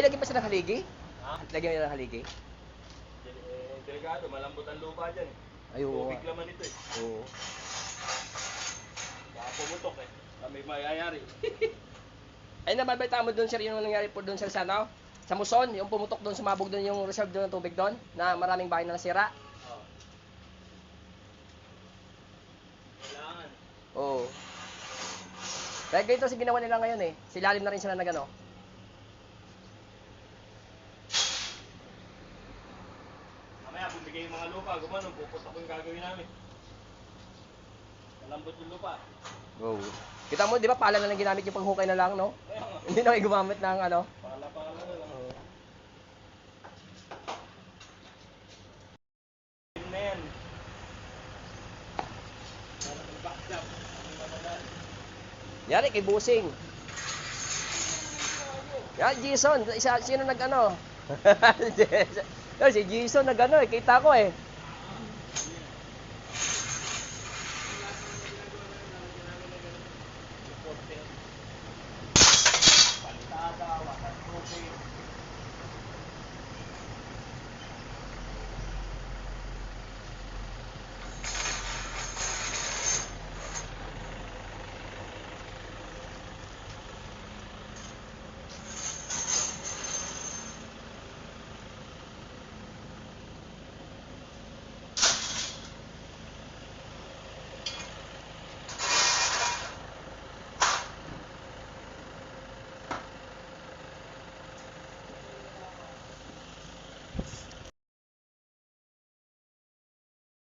lagyan pa siya ng haligi? Ha? Lagyan niya ng haligi? Delikado, malambot ang lupa dyan eh. Ay, oo. Tubig laman ito eh. Oo. Baka pumutok eh. May mayayari. Ay, nababalita mo doon, sir, yung nangyari po doon, sir, sa ano? Sa Muson, yung pumutok doon, sumabog doon yung reserve doon ng tubig doon, na maraming bahay na nasira. Oh. Kailangan. Oo. Kaya ganito si ginawa nila ngayon eh. Silalim na rin sila na gano. Mamaya, bumigay yung mga lupa, gumanon, puputok yung gagawin namin. Malambot yung lupa. Oo. Kita mo, di ba, pala na lang ginamit yung panghukay na lang, no? Kaya nga, Hindi na kayo gumamit ng ano. pala na lang. Oo. Yun na yan. Backstop. Ano naman na? Yari kay Busing. Yan, Jason. Sino nag-ano? Si Jason nag-ano eh. Kita ko eh.